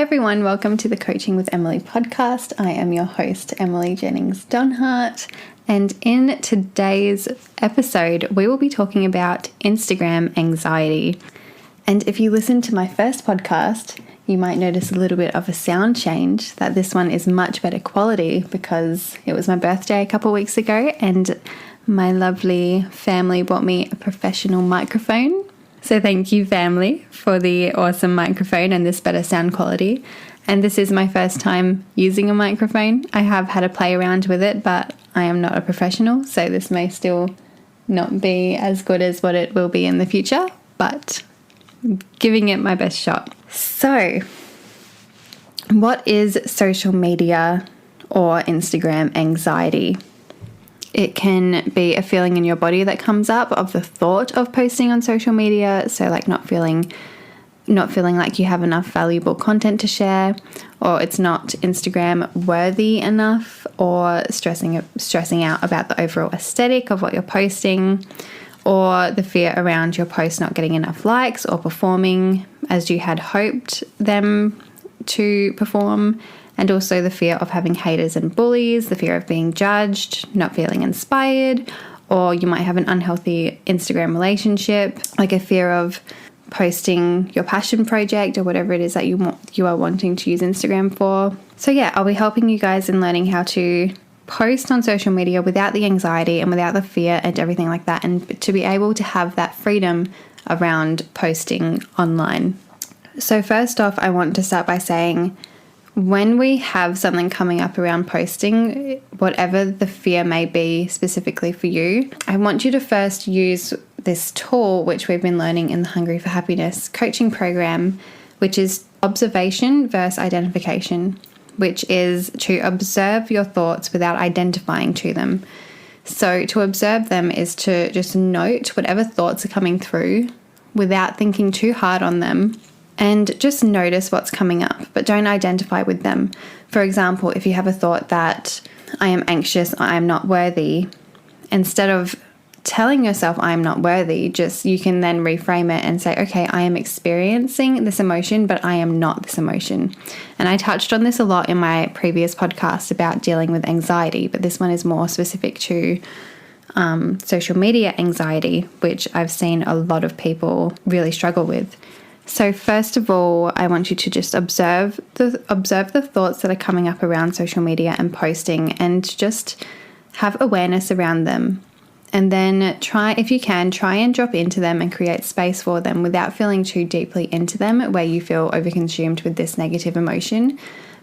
everyone, welcome to the Coaching with Emily podcast. I am your host, Emily Jennings Donhart, and in today's episode, we will be talking about Instagram anxiety. And if you listen to my first podcast, you might notice a little bit of a sound change, that this one is much better quality because it was my birthday a couple weeks ago and my lovely family bought me a professional microphone. So thank you, family, for the awesome microphone and this better sound quality. And this is my first time using a microphone. I have had a play around with it, but I am not a professional, so this may still not be as good as what it will be in the future, but giving it my best shot. So, what is social media or Instagram anxiety? It can be a feeling in your body that comes up of the thought of posting on social media. So like not feeling like you have enough valuable content to share, or it's not Instagram worthy enough, or stressing out about the overall aesthetic of what you're posting, or the fear around your post not getting enough likes or performing as you had hoped them to perform. And also the fear of having haters and bullies, the fear of being judged, not feeling inspired, or you might have an unhealthy Instagram relationship, like a fear of posting your passion project or whatever it is that you are wanting to use Instagram for. So yeah, I'll be helping you guys in learning how to post on social media without the anxiety and without the fear and everything like that, and to be able to have that freedom around posting online. So first off, I want to start by saying, when we have something coming up around posting, whatever the fear may be specifically for you, I want you to first use this tool, which we've been learning in the Hungry for Happiness coaching program, which is observation versus identification, which is to observe your thoughts without identifying to them. So to observe them is to just note whatever thoughts are coming through without thinking too hard on them, and just notice what's coming up, but don't identify with them. For example, if you have a thought that I am anxious, I am not worthy, instead of telling yourself I am not worthy, you can then reframe it and say, okay, I am experiencing this emotion, but I am not this emotion. And I touched on this a lot in my previous podcast about dealing with anxiety, but this one is more specific to social media anxiety, which I've seen a lot of people really struggle with. So first of all, I want you to just observe the thoughts that are coming up around social media and posting, and just have awareness around them. And then try and drop into them and create space for them without feeling too deeply into them where you feel overconsumed with this negative emotion.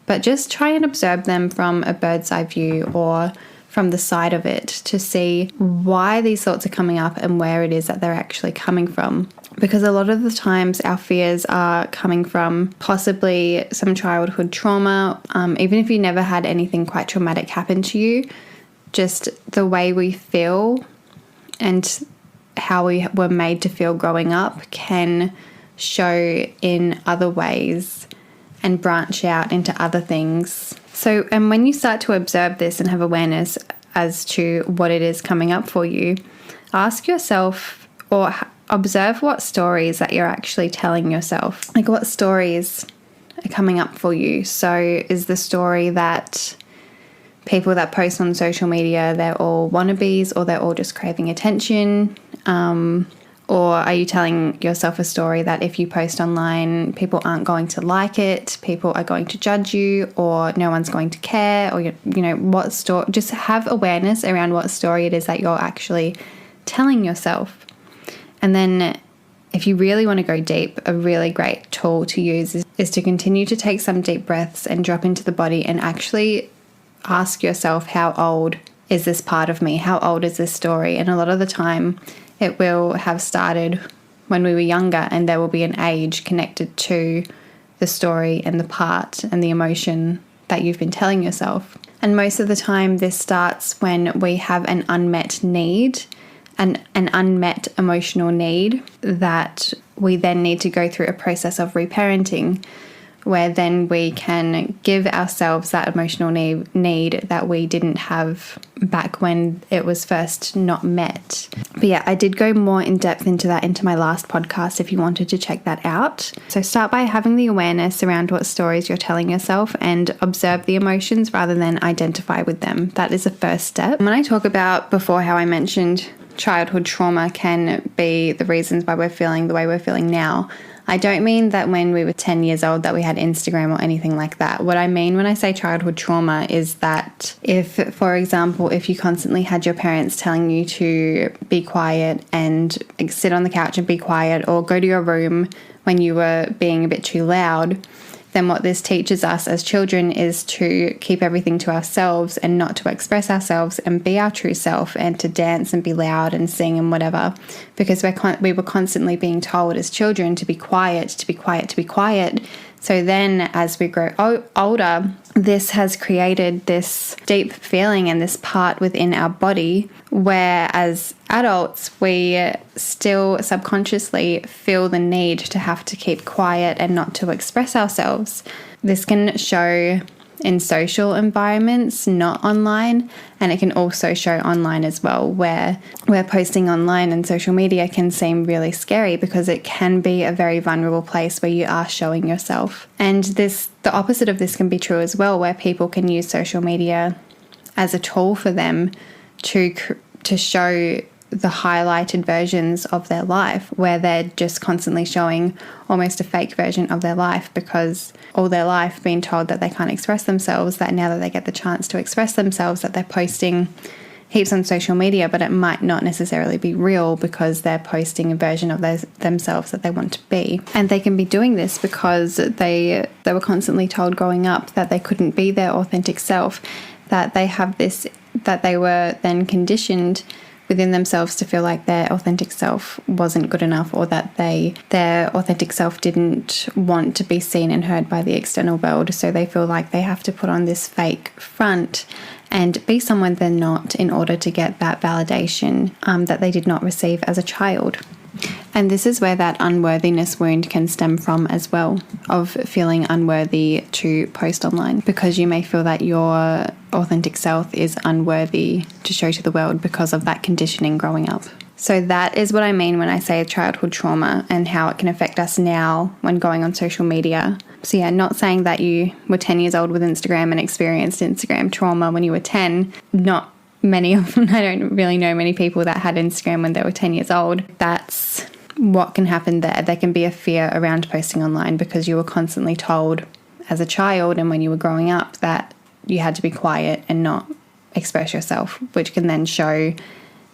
But just try and observe them from a bird's eye view or from the side of it to see why these thoughts are coming up and where it is that they're actually coming from. Because a lot of the times our fears are coming from possibly some childhood trauma, even if you never had anything quite traumatic happen to you, just the way we feel and how we were made to feel growing up can show in other ways and branch out into other things. So, and when you start to observe this and have awareness as to what it is coming up for you, ask yourself or observe what stories that you're actually telling yourself. Like, what stories are coming up for you? So is the story that people that post on social media, they're all wannabes, or they're all just craving attention? Or are you telling yourself a story that if you post online, people aren't going to like it, people are going to judge you, or no one's going to care, or what story? Just have awareness around what story it is that you're actually telling yourself. And then if you really want to go deep, a really great tool to use is to continue to take some deep breaths and drop into the body and actually ask yourself, how old is this part of me? How old is this story? And a lot of the time it will have started when we were younger, and there will be an age connected to the story and the part and the emotion that you've been telling yourself. And most of the time this starts when we have an unmet need, an unmet emotional need that we then need to go through a process of reparenting, where then we can give ourselves that emotional need that we didn't have back when it was first not met. But yeah, I did go more in depth into that into my last podcast if you wanted to check that out. So start by having the awareness around what stories you're telling yourself and observe the emotions rather than identify with them. That is the first step. When I talk about before how I mentioned childhood trauma can be the reasons why we're feeling the way we're feeling now, I don't mean that when we were 10 years old that we had Instagram or anything like that. What I mean when I say childhood trauma is that if, for example, if you constantly had your parents telling you to be quiet and sit on the couch and be quiet or go to your room when you were being a bit too loud, then what this teaches us as children is to keep everything to ourselves and not to express ourselves and be our true self and to dance and be loud and sing and whatever, because we were constantly being told as children to be quiet, to be quiet, to be quiet. So then as we grow older, this has created this deep feeling and this part within our body where as adults, we still subconsciously feel the need to have to keep quiet and not to express ourselves. This can show in social environments, not online, and it can also show online as well, where posting online and social media can seem really scary because it can be a very vulnerable place where you are showing yourself. And the opposite of this can be true as well, where people can use social media as a tool for them to show the highlighted versions of their life, where they're just constantly showing almost a fake version of their life because all their life being told that they can't express themselves, that now that they get the chance to express themselves, that they're posting heaps on social media, but it might not necessarily be real because they're posting a version of themselves that they want to be. And they can be doing this because they were constantly told growing up that they couldn't be their authentic self, that they have this, that they were then conditioned within themselves to feel like their authentic self wasn't good enough, or that their authentic self didn't want to be seen and heard by the external world. So they feel like they have to put on this fake front and be someone they're not in order to get that validation that they did not receive as a child. And this is where that unworthiness wound can stem from as well, of feeling unworthy to post online because you may feel that your authentic self is unworthy to show to the world because of that conditioning growing up. So that is what I mean when I say childhood trauma and how it can affect us now when going on social media. So yeah, not saying that you were 10 years old with Instagram and experienced Instagram trauma when you were 10, not many of them. I don't really know many people that had Instagram when they were 10 years old. That's what can happen there. There can be a fear around posting online because you were constantly told as a child and when you were growing up that you had to be quiet and not express yourself, which can then show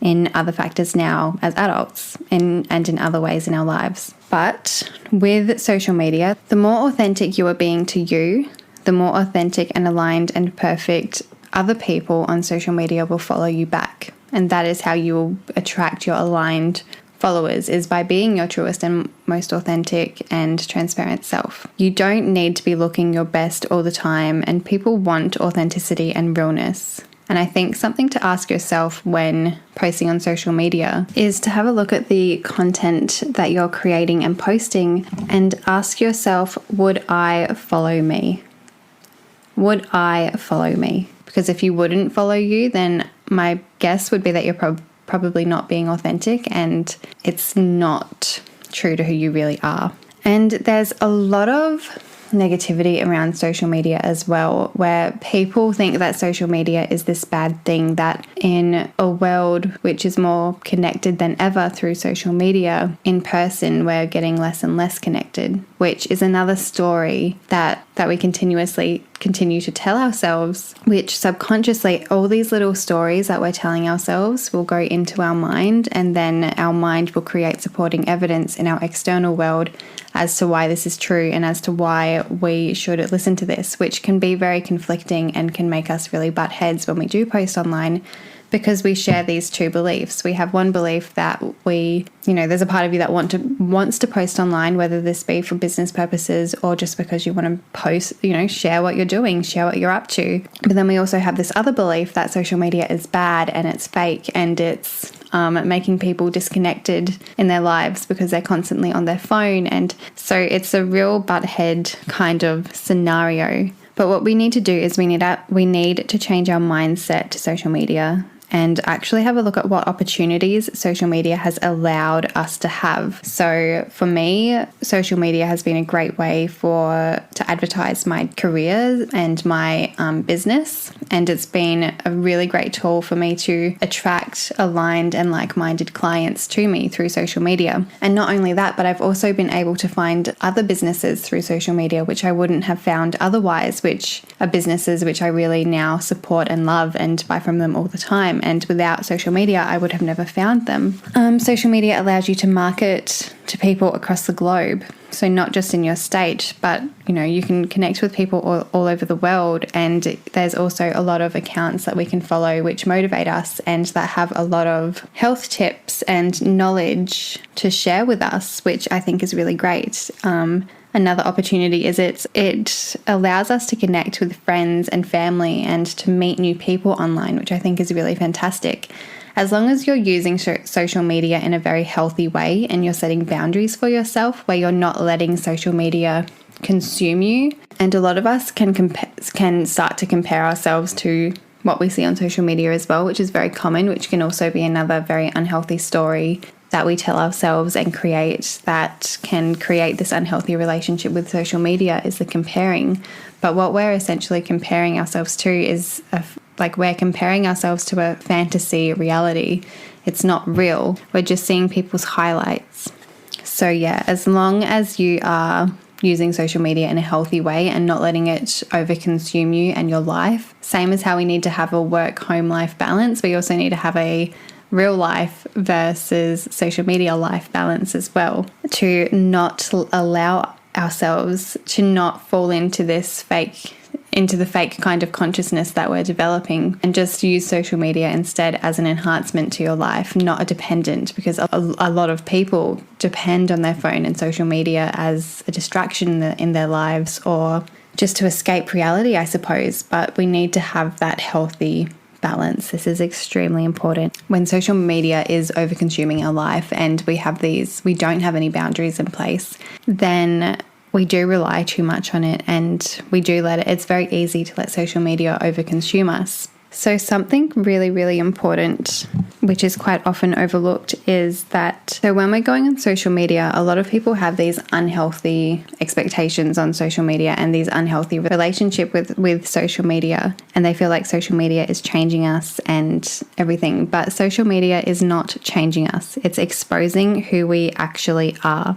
in other factors now as adults and in other ways in our lives. But with social media, the more authentic you are being to you, the more authentic and aligned and perfect other people on social media will follow you back. And that is how you will attract your aligned followers, is by being your truest and most authentic and transparent self. You don't need to be looking your best all the time, and people want authenticity and realness. And I think something to ask yourself when posting on social media is to have a look at the content that you're creating and posting and ask yourself, would I follow me? Would I follow me? Because if you wouldn't follow you, then my guess would be that you're probably not being authentic and it's not true to who you really are. And there's a lot of negativity around social media as well, where people think that social media is this bad thing, that in a world which is more connected than ever through social media, in person we're getting less and less connected, which is another story that we continue to tell ourselves, which subconsciously all these little stories that we're telling ourselves will go into our mind, and then our mind will create supporting evidence in our external world as to why this is true and as to why we should listen to this, which can be very conflicting and can make us really butt heads when we do post online, because we share these two beliefs. We have one belief that there's a part of you that wants to post online, whether this be for business purposes or just because you want to post, share what you're doing, share what you're up to. But then we also have this other belief that social media is bad and it's fake and it's making people disconnected in their lives because they're constantly on their phone. And so it's a real butt-head kind of scenario. But what we need to do is we need to change our mindset to social media and actually have a look at what opportunities social media has allowed us to have. So for me, social media has been a great way to advertise my career and my business. And it's been a really great tool for me to attract aligned and like-minded clients to me through social media. And not only that, but I've also been able to find other businesses through social media, which I wouldn't have found otherwise, which are businesses which I really now support and love and buy from them all the time. And without social media, I would have never found them. Social media allows you to market to people across the globe. So not just in your state, but you can connect with people all over the world. And there's also a lot of accounts that we can follow which motivate us and that have a lot of health tips and knowledge to share with us, which I think is really great. Another opportunity is it allows us to connect with friends and family and to meet new people online, which I think is really fantastic. As long as you're using social media in a very healthy way and you're setting boundaries for yourself where you're not letting social media consume you. And a lot of us can start to compare ourselves to what we see on social media as well, which is very common, which can also be another very unhealthy story that we tell ourselves and that can create this unhealthy relationship with social media is the comparing. But what we're essentially comparing ourselves to is we're comparing ourselves to a fantasy reality. It's not real. We're just seeing people's highlights. So yeah, as long as you are using social media in a healthy way and not letting it overconsume you and your life, same as how we need to have a work-home life balance, we also need to have a real life versus social media life balance as well, to not allow ourselves to not fall into the fake kind of consciousness that we're developing, and just use social media instead as an enhancement to your life, not a dependent, because a lot of people depend on their phone and social media as a distraction in their lives, or just to escape reality, I suppose. But we need to have that healthy balance. This is extremely important. When social media is over-consuming our life and we don't have any boundaries in place, then we do rely too much on it, and it's very easy to let social media over-consume us. So something really, really important, which is quite often overlooked, is that when we're going on social media, a lot of people have these unhealthy expectations on social media and these unhealthy relationship with social media, and they feel like social media is changing us and everything. But social media is not changing us. It's exposing who we actually are.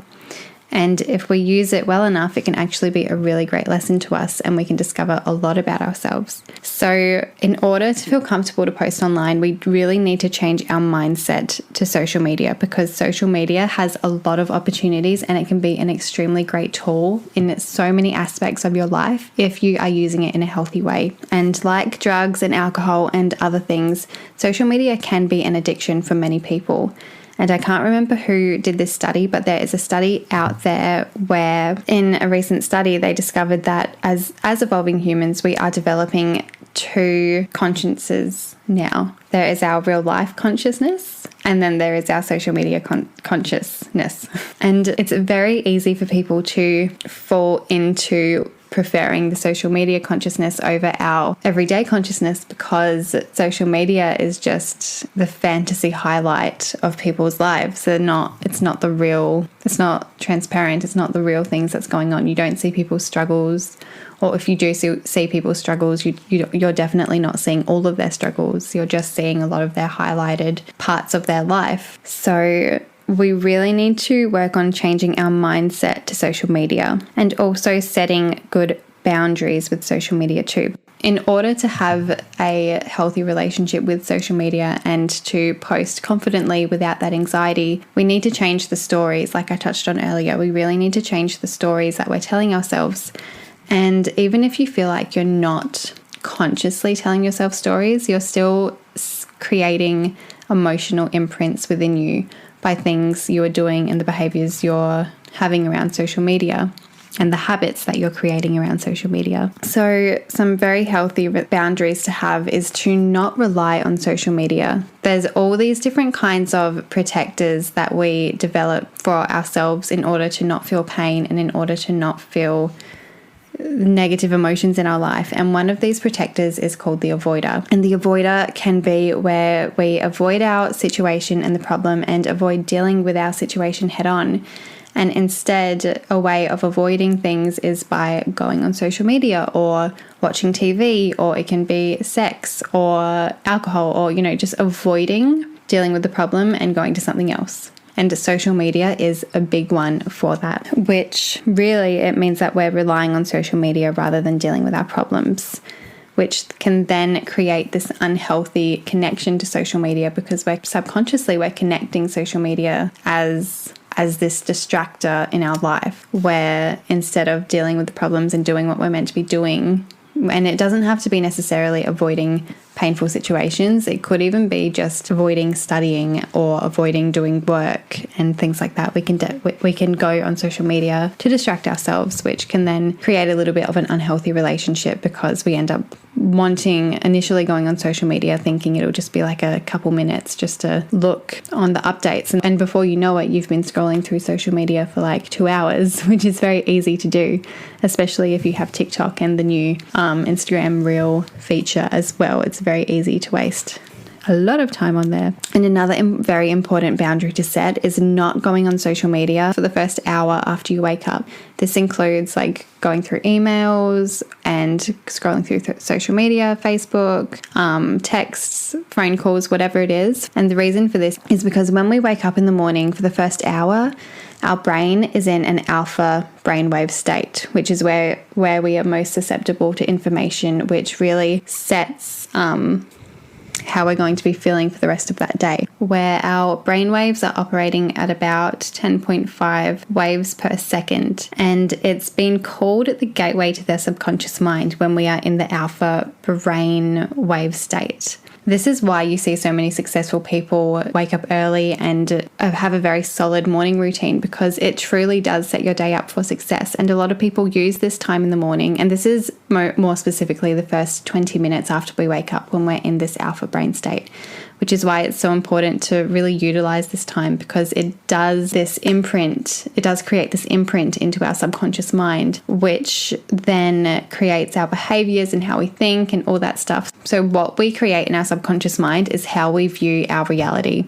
And if we use it well enough, it can actually be a really great lesson to us, and we can discover a lot about ourselves. So in order to feel comfortable to post online, we really need to change our mindset to social media, because social media has a lot of opportunities and it can be an extremely great tool in so many aspects of your life if you are using it in a healthy way. And like drugs and alcohol and other things, social media can be an addiction for many people. And I can't remember who did this study, but there is a study out there where in a recent study, they discovered that as evolving humans, we are developing two consciences now. There is our real life consciousness, and then there is our social media consciousness. And it's very easy for people to fall into preferring the social media consciousness over our everyday consciousness, because social media is just the fantasy highlight of people's lives. It's not transparent, it's not the real things that's going on. You don't see people's struggles, or if you do see people's struggles, you're definitely not seeing all of their struggles. You're just seeing a lot of their highlighted parts of their life. So we really need to work on changing our mindset to social media, and also setting good boundaries with social media too. In order to have a healthy relationship with social media and to post confidently without that anxiety, we need to change the stories, like I touched on earlier. We really need to change the stories that we're telling ourselves. And even if you feel like you're not consciously telling yourself stories, you're still creating emotional imprints within you by things you are doing and the behaviors you're having around social media. and the habits that you're creating around social media. So some very healthy boundaries to have is to not rely on social media. There's all these different kinds of protectors that we develop for ourselves in order to not feel pain and in order to not feel negative emotions in our life. And one of these protectors is called the avoider. And the avoider can be where we avoid our situation and the problem and avoid dealing with our situation head on. And instead, a way of avoiding things is by going on social media or watching TV, or it can be sex or alcohol, or, just avoiding dealing with the problem and going to something else. And social media is a big one for that, which really it means that we're relying on social media rather than dealing with our problems, which can then create this unhealthy connection to social media because we're connecting social media as this distractor in our life, where instead of dealing with the problems and doing what we're meant to be doing, and it doesn't have to be necessarily avoiding painful situations. It could even be just avoiding studying or avoiding doing work and things like that. We can go on social media to distract ourselves, which can then create a little bit of an unhealthy relationship because we end up initially going on social media thinking it'll just be like a couple minutes just to look on the updates. And before you know it, you've been scrolling through social media for like 2 hours, which is very easy to do, especially if you have TikTok and the new Instagram Reel feature as well. It's very easy to waste a lot of time on there. And another very important boundary to set is not going on social media for the first hour after you wake up. This includes like going through emails and scrolling through social media, Facebook, texts, phone calls, whatever it is. And the reason for this is because when we wake up in the morning for the first hour, our brain is in an alpha brainwave state, which is where we are most susceptible to information, which really sets how we're going to be feeling for the rest of that day, where our brain waves are operating at about 10.5 waves per second. And it's been called the gateway to the subconscious mind when we are in the alpha brain wave state. This is why you see so many successful people wake up early and have a very solid morning routine, because it truly does set your day up for success. And a lot of people use this time in the morning, and this is more specifically the first 20 minutes after we wake up when we're in this alpha brain state, which is why it's so important to really utilize this time, because it does create this imprint into our subconscious mind, which then creates our behaviors and how we think and all that stuff. So what we create in our subconscious mind is how we view our reality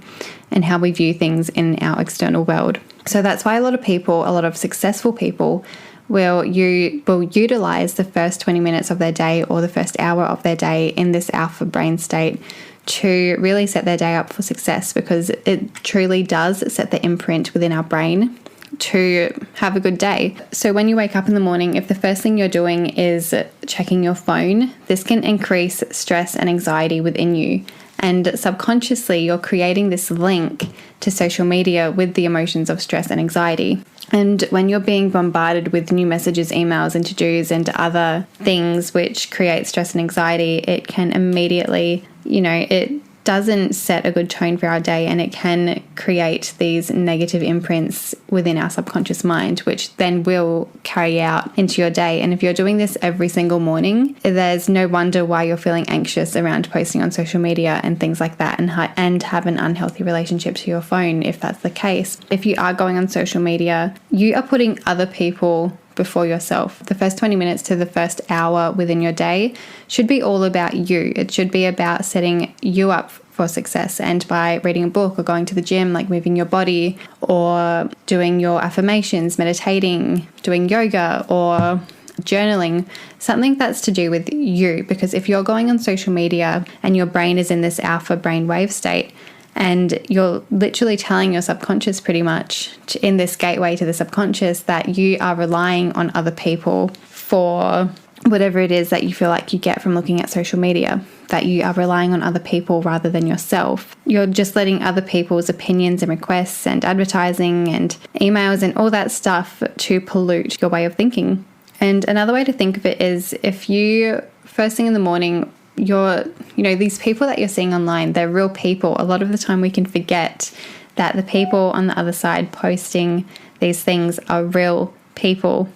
and how we view things in our external world. So that's why a lot of successful people will utilize the first 20 minutes of their day or the first hour of their day in this alpha brain state to really set their day up for success, because it truly does set the imprint within our brain to have a good day. So when you wake up in the morning, if the first thing you're doing is checking your phone, this can increase stress and anxiety within you. And subconsciously, you're creating this link to social media with the emotions of stress and anxiety. And when you're being bombarded with new messages, emails, and to-dos and other things which create stress and anxiety, it can immediately, it doesn't set a good tone for our day, and it can create these negative imprints within our subconscious mind, which then will carry out into your day. And if you're doing this every single morning, there's no wonder why you're feeling anxious around posting on social media and things like that, and have an unhealthy relationship to your phone if that's the case. If you are going on social media, you are putting other people before yourself. The first 20 minutes to the first hour within your day should be all about you. It should be about setting you up for success, and by reading a book or going to the gym, like moving your body or doing your affirmations, meditating, doing yoga or journaling, something that's to do with you. Because if you're going on social media and your brain is in this alpha brainwave state, and you're literally telling your subconscious pretty much in this gateway to the subconscious that you are relying on other people for whatever it is that you feel like you get from looking at social media, that you are relying on other people rather than yourself. You're just letting other people's opinions and requests and advertising and emails and all that stuff to pollute your way of thinking. And another way to think of it is, if you first thing in the morning, these people that you're seeing online, they're real people. A lot of the time we can forget that the people on the other side posting these things are real people,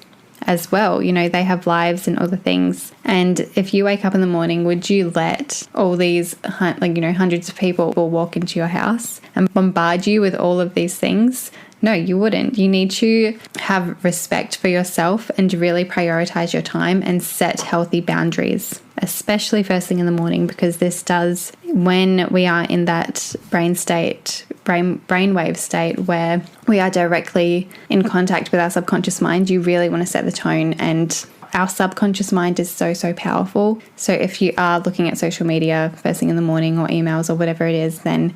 as well. You know, they have lives and other things. And if you wake up in the morning, would you let all these, hundreds of people will walk into your house and bombard you with all of these things? No, you wouldn't. You need to have respect for yourself and really prioritize your time and set healthy boundaries, especially first thing in the morning, because this does, when we are in that brainwave state where we are directly in contact with our subconscious mind, you really want to set the tone. And our subconscious mind is so, so powerful. So if you are looking at social media first thing in the morning or emails or whatever it is, then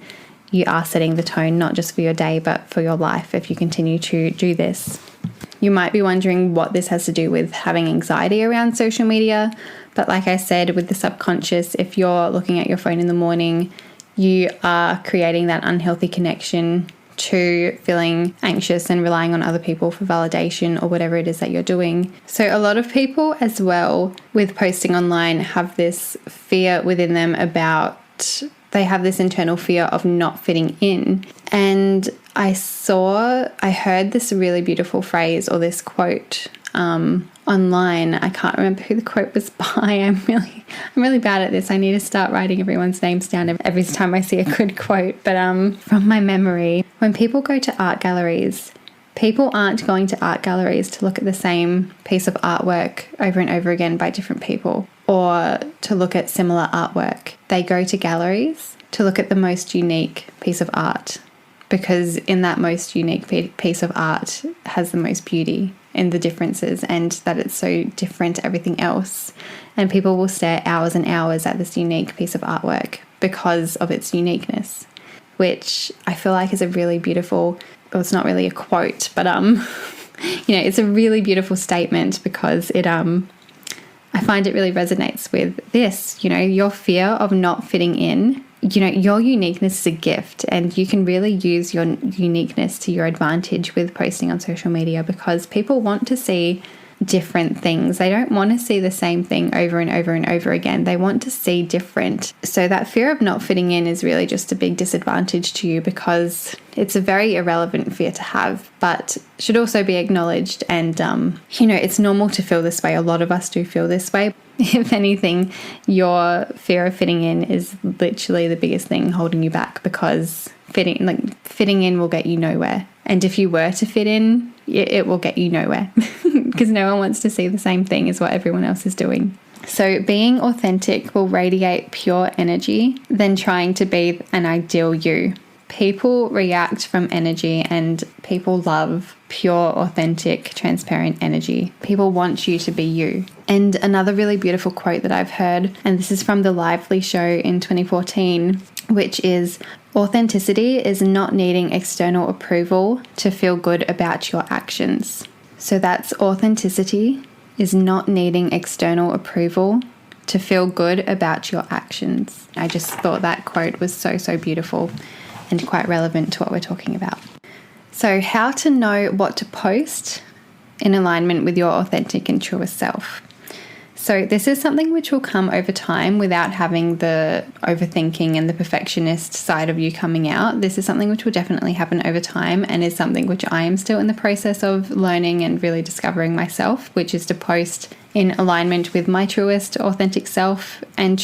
you are setting the tone, not just for your day, but for your life if you continue to do this. You might be wondering what this has to do with having anxiety around social media. But like I said, with the subconscious, if you're looking at your phone in the morning, you are creating that unhealthy connection to feeling anxious and relying on other people for validation or whatever it is that you're doing. So a lot of people as well with posting online have this fear within them they have this internal fear of not fitting in. And I heard this really beautiful phrase or this quote online. I can't remember who the quote was by. I'm really bad at this. I need to start writing everyone's names down every time I see a good quote. But from my memory, when people go to art galleries, people aren't going to art galleries to look at the same piece of artwork over and over again by different people or to look at similar artwork. They go to galleries to look at the most unique piece of art, because in that most unique piece of art has the most beauty in the differences and that it's so different to everything else. And people will stare hours and hours at this unique piece of artwork because of its uniqueness, which I feel like is a really beautiful, well, it's not really a quote, but it's a really beautiful statement because it I find it really resonates with this, your fear of not fitting in. Your uniqueness is a gift, and you can really use your uniqueness to your advantage with posting on social media, because people want to see different things. They don't want to see the same thing over and over and over again. They want to see different. So that fear of not fitting in is really just a big disadvantage to you, because it's a very irrelevant fear to have, but should also be acknowledged. And, it's normal to feel this way. A lot of us do feel this way. If anything, your fear of fitting in is literally the biggest thing holding you back, because fitting in will get you nowhere. And if you were to fit in, it will get you nowhere because no one wants to see the same thing as what everyone else is doing. So being authentic will radiate pure energy than trying to be an ideal you. People react from energy, and people love pure, authentic, transparent energy. People want you to be you. And another really beautiful quote that I've heard, and this is from the Lively show in 2014, which is, authenticity is not needing external approval to feel good about your actions. So that's authenticity is not needing external approval to feel good about your actions. I just thought that quote was so, so beautiful and quite relevant to what we're talking about. So how to know what to post in alignment with your authentic and truest self. So this is something which will come over time without having the overthinking and the perfectionist side of you coming out. This is something which will definitely happen over time, and is something which I am still in the process of learning and really discovering myself, which is to post in alignment with my truest authentic self. And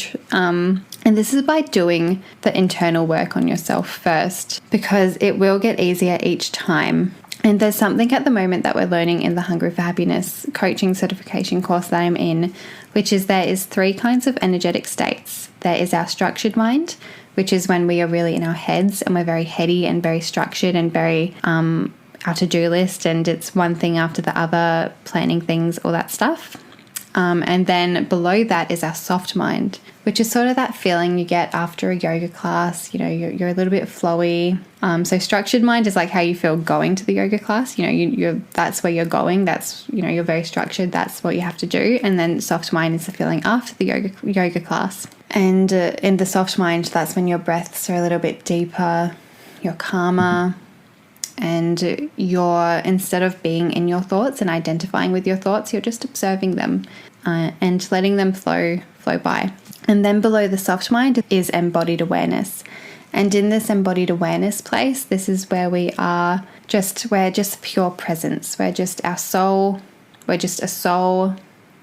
this is by doing the internal work on yourself first, because it will get easier each time. And there's something at the moment that we're learning in the Hungry for Happiness coaching certification course that I'm in, which is there is 3 kinds of energetic states. There is our structured mind, which is when we are really in our heads and we're very heady and very structured and very our to-do list, and it's one thing after the other, planning things, all that stuff. And then below that is our soft mind, which is sort of that feeling you get after a yoga class. You're a little bit flowy. So structured mind is like how you feel going to the yoga class. That's where you're going. That's, you're very structured. That's what you have to do. And then soft mind is the feeling after the yoga class. And in the soft mind, that's when your breaths are a little bit deeper, you're calmer, and you're, instead of being in your thoughts and identifying with your thoughts, you're just observing them and letting them flow by. And then below the soft mind is embodied awareness. And in this embodied awareness place, this is where we're just pure presence. We're just our soul We're just a soul,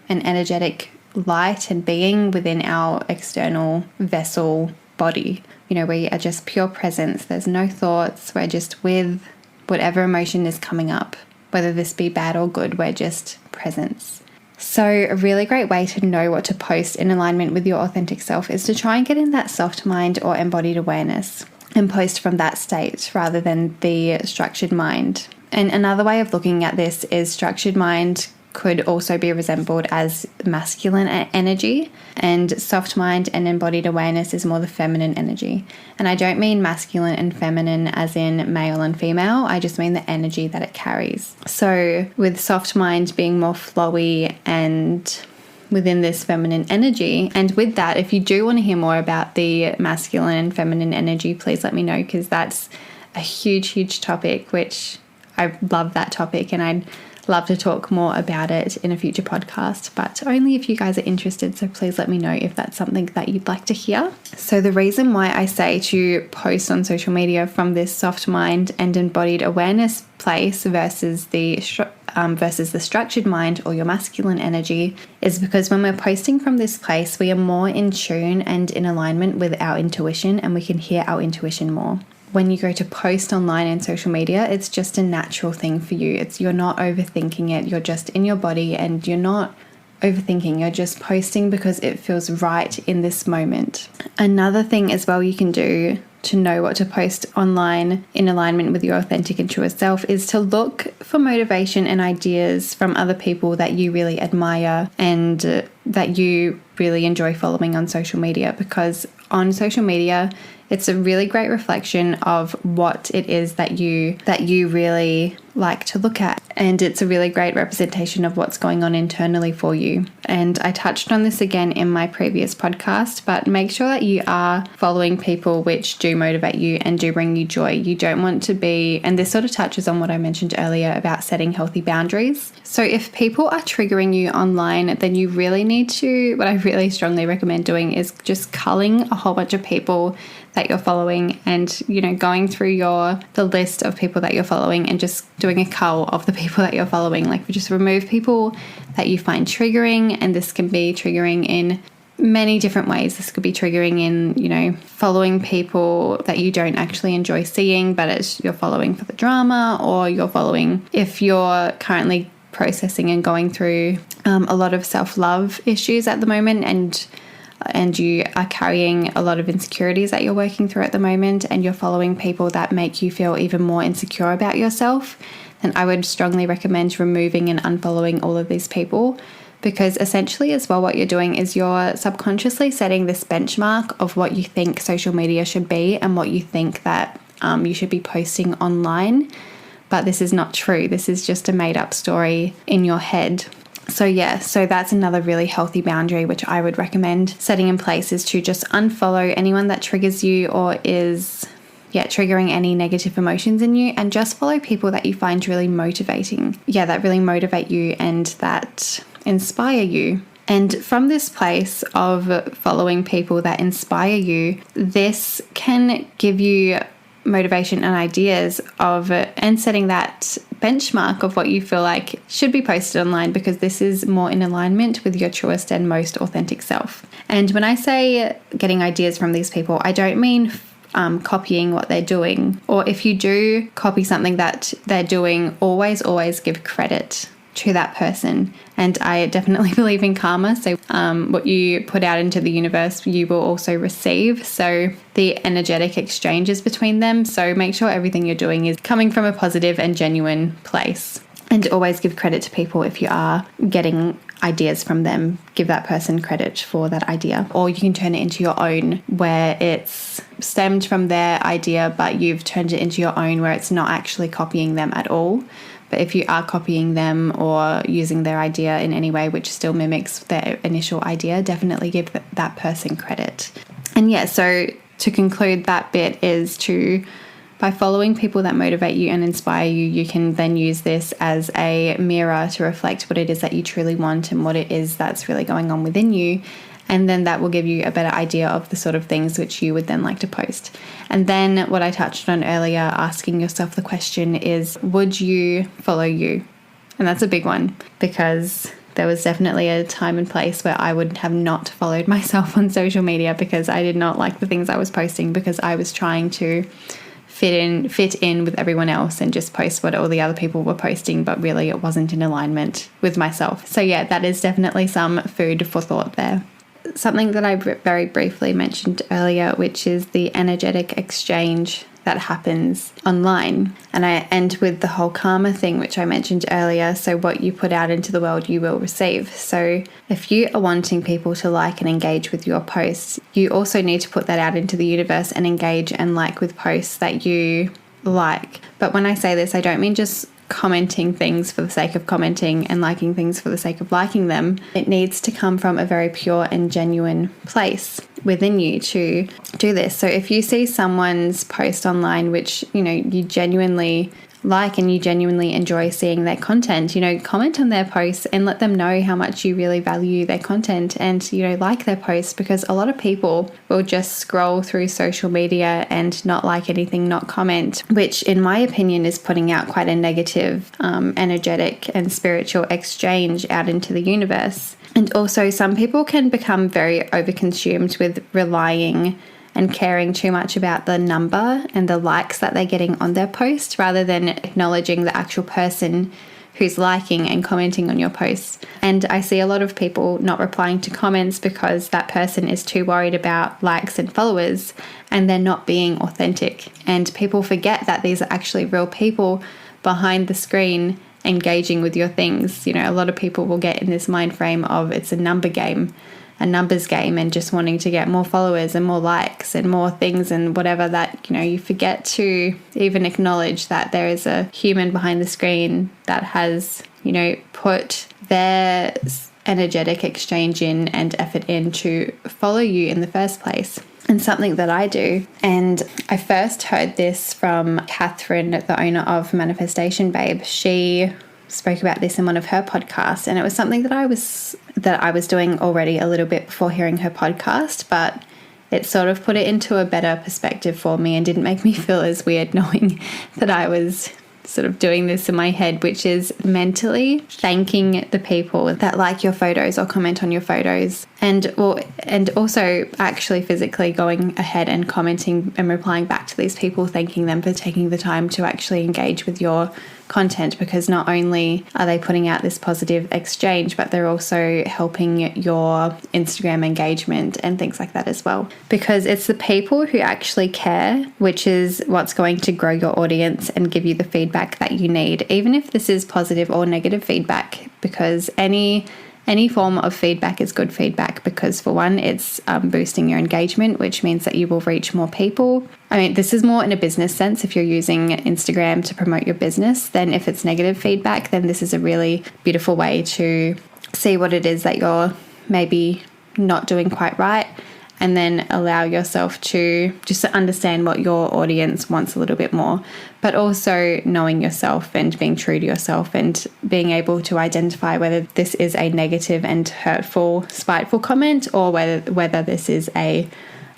an energetic light and being within our external vessel body. We are just pure presence. There's no thoughts. We're just with whatever emotion is coming up, whether this be bad or good. We're just presence. So a really great way to know what to post in alignment with your authentic self is to try and get in that soft mind or embodied awareness and post from that state rather than the structured mind. And another way of looking at this is structured mind could also be resembled as masculine energy, and soft mind and embodied awareness is more the feminine energy. And I don't mean masculine and feminine as in male and female, I just mean the energy that it carries. So with soft mind being more flowy and within this feminine energy, and with that, if you do want to hear more about the masculine and feminine energy, please let me know, because that's a huge topic, which I love that topic, and I'd love to talk more about it in a future podcast, but only if you guys are interested. So please let me know if that's something that you'd like to hear. So the reason why I say to post on social media from this soft mind and embodied awareness place versus the structured mind or your masculine energy is because when we're posting from this place, we are more in tune and in alignment with our intuition, and we can hear our intuition more. When you go to post online and social media, it's just a natural thing for you. You're not overthinking it. You're just in your body and you're not overthinking. You're just posting because it feels right in this moment. Another thing as well you can do to know what to post online in alignment with your authentic and truest self is to look for motivation and ideas from other people that you really admire and that you really enjoy following on social media, because on social media, it's a really great reflection of what it is that you really like to look at. And it's a really great representation of what's going on internally for you. And I touched on this again in my previous podcast, but make sure that you are following people which do motivate you and do bring you joy. You don't want to be, and this sort of touches on what I mentioned earlier about setting healthy boundaries. So if people are triggering you online, then you really need to, what I really strongly recommend doing is just culling a whole bunch of people that you're following and, going through the list of people that you're following and just doing a cull of the people that you're following. Like, just remove people that you find triggering, and this can be triggering in many different ways. This could be triggering in, following people that you don't actually enjoy seeing, but you're following for the drama, or you're following if you're currently processing and going through a lot of self-love issues at the moment, and you are carrying a lot of insecurities that you're working through at the moment, and you're following people that make you feel even more insecure about yourself, then I would strongly recommend removing and unfollowing all of these people, because essentially as well what you're doing is you're subconsciously setting this benchmark of what you think social media should be and what you think that you should be posting online. But this is not true. This is just a made up story in your head. So that's another really healthy boundary which I would recommend setting in place, is to just unfollow anyone that triggers you or is triggering any negative emotions in you, and just follow people that you find really motivating. That really motivate you and that inspire you. And from this place of following people that inspire you, this can give you motivation and ideas of and setting that benchmark of what you feel like should be posted online, because this is more in alignment with your truest and most authentic self. And when I say getting ideas from these people, I don't mean copying what they're doing, or if you do copy something that they're doing, always give credit to that person. And I definitely believe in karma. So what you put out into the universe, you will also receive. So the energetic exchanges between them. So make sure everything you're doing is coming from a positive and genuine place. And always give credit to people if you are getting ideas from them. Give that person credit for that idea. Or you can turn it into your own, where it's stemmed from their idea, but you've turned it into your own, where it's not actually copying them at all. But if you are copying them or using their idea in any way which still mimics their initial idea, definitely give that person credit. And so to conclude that bit is by following people that motivate you and inspire you, you can then use this as a mirror to reflect what it is that you truly want and what it is that's really going on within you. And then that will give you a better idea of the sort of things which you would then like to post. And then what I touched on earlier, asking yourself the question is, would you follow you? And that's a big one, because there was definitely a time and place where I would have not followed myself on social media because I did not like the things I was posting, because I was trying to fit in with everyone else and just post what all the other people were posting, but really it wasn't in alignment with myself. So yeah, that is definitely some food for thought there. Something that I very briefly mentioned earlier, which is the energetic exchange that happens online. And I end with the whole karma thing, which I mentioned earlier. So what you put out into the world, you will receive. So if you are wanting people to like and engage with your posts, you also need to put that out into the universe and engage and like with posts that you like. But when I say this, I don't mean just commenting things for the sake of commenting and liking things for the sake of liking them. It needs to come from a very pure and genuine place within you to do this. So if you see someone's post online which, you genuinely like and you genuinely enjoy seeing their content, comment on their posts and let them know how much you really value their content and, like their posts, because a lot of people will just scroll through social media and not like anything, not comment, which in my opinion is putting out quite a negative, energetic and spiritual exchange out into the universe. And also some people can become very overconsumed with relying and caring too much about the number and the likes that they're getting on their post, rather than acknowledging the actual person who's liking and commenting on your posts. And I see a lot of people not replying to comments because that person is too worried about likes and followers, and they're not being authentic. And people forget that these are actually real people behind the screen engaging with your things. A lot of people will get in this mind frame of it's a numbers game, and just wanting to get more followers and more likes and more things and whatever, that you forget to even acknowledge that there is a human behind the screen that has put their energetic exchange in and effort in to follow you in the first place. And something that I do, and I first heard this from Catherine, the owner of Manifestation Babe. She spoke about this in one of her podcasts, and it was something that I was doing already a little bit before hearing her podcast, but it sort of put it into a better perspective for me and didn't make me feel as weird knowing that I was sort of doing this in my head, which is mentally thanking the people that like your photos or comment on your photos, and also actually physically going ahead and commenting and replying back to these people, thanking them for taking the time to actually engage with your content, because not only are they putting out this positive exchange, but they're also helping your Instagram engagement and things like that as well, because it's the people who actually care, which is what's going to grow your audience and give you the feedback that you need, even if this is positive or negative feedback, because any form of feedback is good feedback, because for one, it's boosting your engagement, which means that you will reach more people. I mean, this is more in a business sense. If you're using Instagram to promote your business, then if it's negative feedback, then this is a really beautiful way to see what it is that you're maybe not doing quite right, and then allow yourself to just understand what your audience wants a little bit more, but also knowing yourself and being true to yourself and being able to identify whether this is a negative and hurtful, spiteful comment, or whether this is a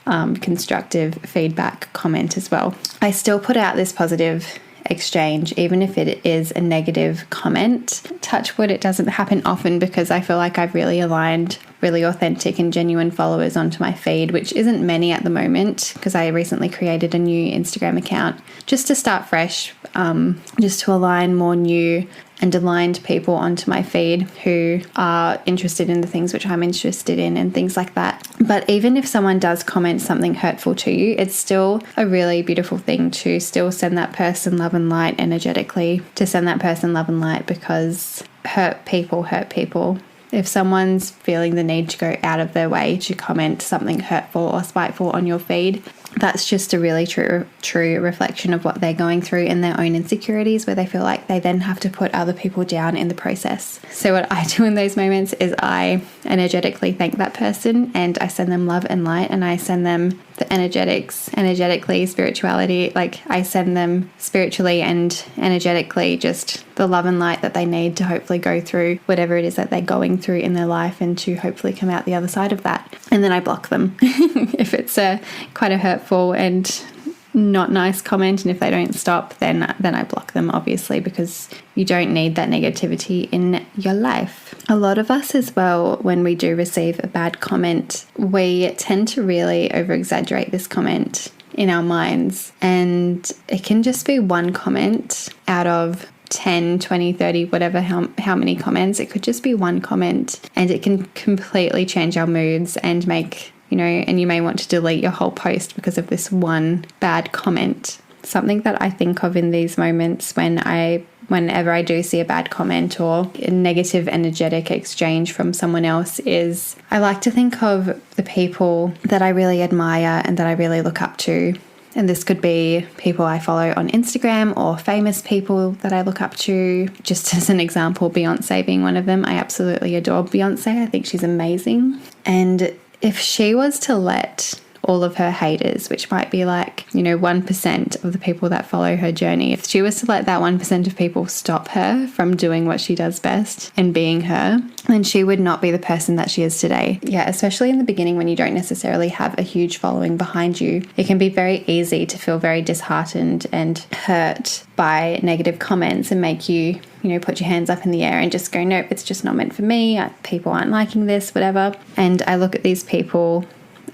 constructive feedback comment as well. I still put out this positive exchange, even if it is a negative comment. Touch wood, it doesn't happen often, because I feel like I've really aligned really authentic and genuine followers onto my feed, which isn't many at the moment, because I recently created a new Instagram account just to start fresh, just to align more new and aligned people onto my feed who are interested in the things which I'm interested in and things like that. But even if someone does comment something hurtful to you, it's still a really beautiful thing to still send that person love and light energetically, to send that person love and light, because hurt people hurt people. If someone's feeling the need to go out of their way to comment something hurtful or spiteful on your feed, that's just a really true reflection of what they're going through in their own insecurities, where they feel like they then have to put other people down in the process. So what I do in those moments is I energetically thank that person, and I send them love and light, and I send them the energetically, spirituality, like I send them spiritually and energetically just the love and light that they need to hopefully go through whatever it is that they're going through in their life, and to hopefully come out the other side of that. And then I block them if it's quite a hurtful and not nice comment, and if they don't stop, then I block them, obviously, because you don't need that negativity in your life. A lot of us as well, when we do receive a bad comment, we tend to really over-exaggerate this comment in our minds, and it can just be one comment out of 10, 20, 30, whatever, how many comments. It could just be one comment, and it can completely change our moods and make, and you may want to delete your whole post because of this one bad comment. Something that I think of in these moments whenever I do see a bad comment or a negative energetic exchange from someone else is I like to think of the people that I really admire and that I really look up to. And this could be people I follow on Instagram or famous people that I look up to. Just as an example, Beyonce being one of them. I absolutely adore Beyonce. I think she's amazing. And if she was to let all of her haters, which might be 1% of the people that follow her journey, if she was to let that 1% of people stop her from doing what she does best and being her, then she would not be the person that she is today. Yeah, especially in the beginning when you don't necessarily have a huge following behind you, it can be very easy to feel very disheartened and hurt by negative comments and make you, put your hands up in the air and just go, nope, it's just not meant for me. People aren't liking this, whatever. And I look at these people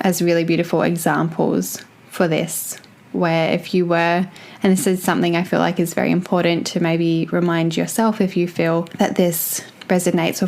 as really beautiful examples for this, where if you were, and this is something I feel like is very important to maybe remind yourself if you feel that this resonates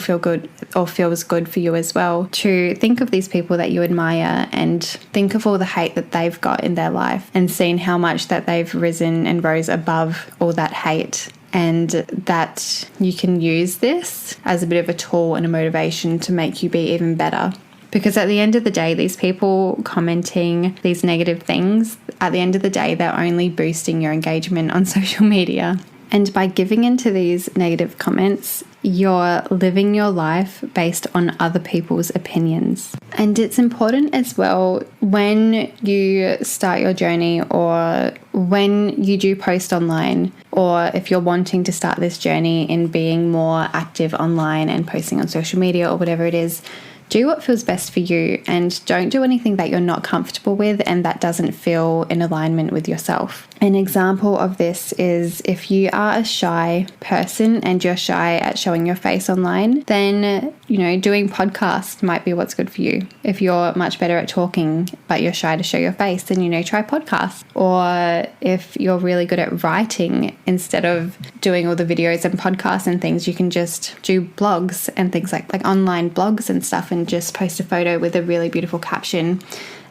or feels good for you as well, to think of these people that you admire and think of all the hate that they've got in their life and seen how much that they've risen and rose above all that hate, and that you can use this as a bit of a tool and a motivation to make you be even better. Because at the end of the day, these people commenting these negative things, at the end of the day, they're only boosting your engagement on social media. And by giving into these negative comments, you're living your life based on other people's opinions. And it's important as well when you start your journey, or when you do post online, or if you're wanting to start this journey in being more active online and posting on social media or whatever it is, do what feels best for you, and don't do anything that you're not comfortable with and that doesn't feel in alignment with yourself. An example of this is if you are a shy person and you're shy at showing your face online, then, doing podcasts might be what's good for you. If you're much better at talking but you're shy to show your face, then, try podcasts. Or if you're really good at writing, instead of doing all the videos and podcasts and things, you can just do blogs and things like online blogs and stuff, and just post a photo with a really beautiful caption,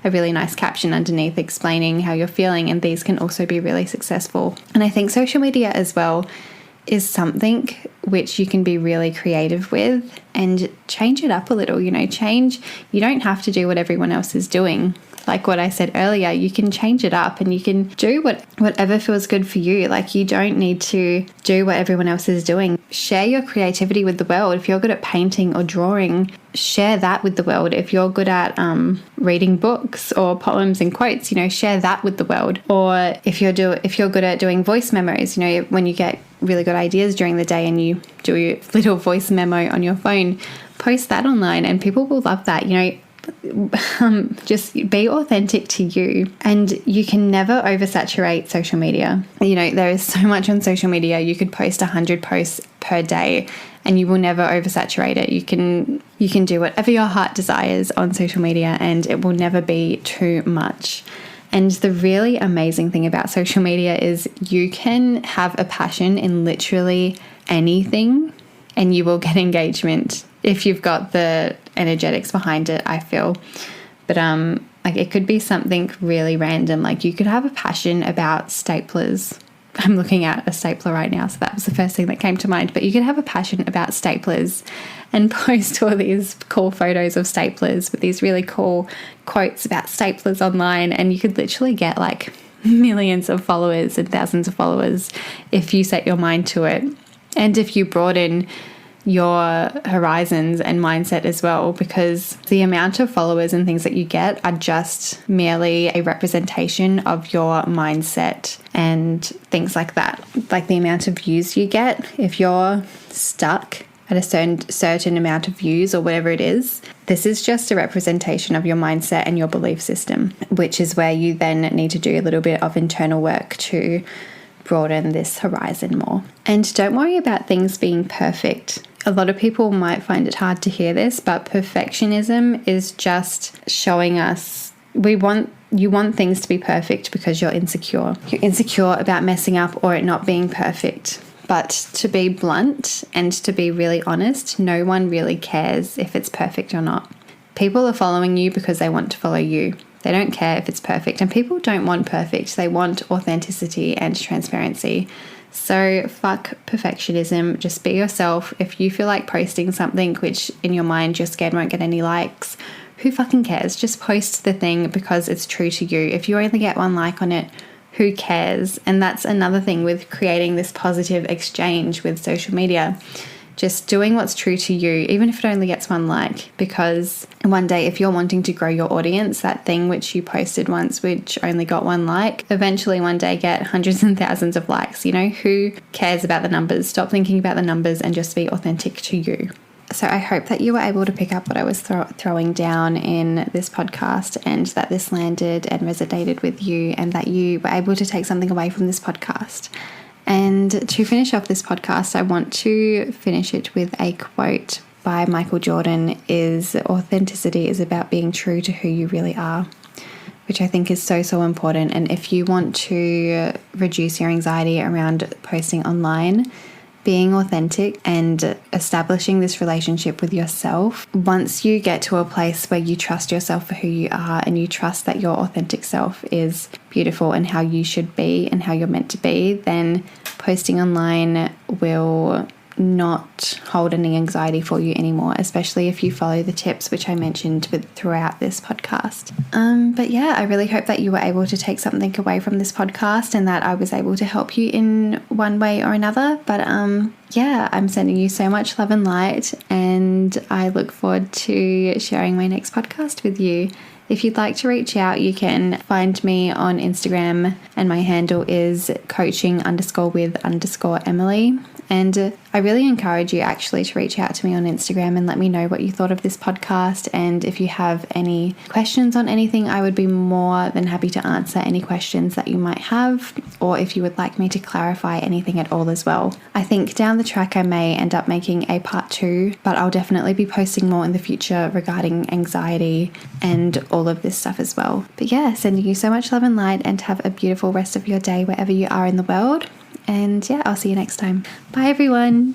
a really nice caption underneath explaining how you're feeling, and these can also be really successful. And I think social media as well is something which you can be really creative with and change it up a little, you don't have to do what everyone else is doing. Like what I said earlier, you can change it up and you can do whatever feels good for you. You don't need to do what everyone else is doing. Share your creativity with the world. If you're good at painting or drawing, share that with the world. If you're good at reading books or poems and quotes, share that with the world. Or if you're good at doing voice memos, when you get really good ideas during the day and you do a little voice memo on your phone, post that online and people will love that. Just be authentic to you, and you can never oversaturate social media. There is so much on social media. You could post 100 posts per day and you will never oversaturate it. You can do whatever your heart desires on social media and it will never be too much. And the really amazing thing about social media is you can have a passion in literally anything and you will get engagement if you've got the energetics behind it, I feel. But it could be something really random. You could have a passion about staplers. I'm looking at a stapler right now, so that was the first thing that came to mind. But you could have a passion about staplers and post all these cool photos of staplers with these really cool quotes about staplers online, and you could literally get millions of followers and thousands of followers if you set your mind to it. And if you broaden your horizons and mindset as well, because the amount of followers and things that you get are just merely a representation of your mindset and things like that. The amount of views you get, if you're stuck at a certain amount of views or whatever it is. This is just a representation of your mindset and your belief system, which is where you then need to do a little bit of internal work to broaden this horizon more. And don't worry about things being perfect. A lot of people might find it hard to hear this, but perfectionism is just showing us you want things to be perfect because you're insecure. You're insecure about messing up or it not being perfect. But to be blunt and to be really honest, no one really cares if it's perfect or not. People are following you because they want to follow you. They don't care if it's perfect. And people don't want perfect. They want authenticity and transparency. So fuck perfectionism. Just be yourself. If you feel like posting something which in your mind you're scared won't get any likes, who fucking cares? Just post the thing because it's true to you. If you only get one like on it, who cares? And that's another thing with creating this positive exchange with social media. Just doing what's true to you, even if it only gets one like, because one day if you're wanting to grow your audience, that thing which you posted once which only got one like, eventually one day get hundreds and thousands of likes. You know, who cares about the numbers? Stop thinking about the numbers and just be authentic to you. So I hope that you were able to pick up what I was throwing down in this podcast, and that this landed and resonated with you, and that you were able to take something away from this podcast. And to finish off this podcast, I want to finish it with a quote by Michael Jordan: authenticity is about being true to who you really are, which I think is so, so important. And if you want to reduce your anxiety around posting online, being authentic and establishing this relationship with yourself, once you get to a place where you trust yourself for who you are and you trust that your authentic self is beautiful and how you should be and how you're meant to be, then posting online will not hold any anxiety for you anymore, especially if you follow the tips which I mentioned throughout this podcast. But yeah, I really hope that you were able to take something away from this podcast and that I was able to help you in one way or another. But yeah, I'm sending you so much love and light, and I look forward to sharing my next podcast with you. If you'd like to reach out, you can find me on Instagram, and my handle is coaching_with_Emily. And I really encourage you actually to reach out to me on Instagram and let me know what you thought of this podcast. And if you have any questions on anything, I would be more than happy to answer any questions that you might have, or if you would like me to clarify anything at all as well. I think down the track I may end up making a part 2, but I'll definitely be posting more in the future regarding anxiety and all of this stuff as well. But yeah, sending you so much love and light, and have a beautiful rest of your day wherever you are in the world. And yeah, I'll see you next time. Bye everyone.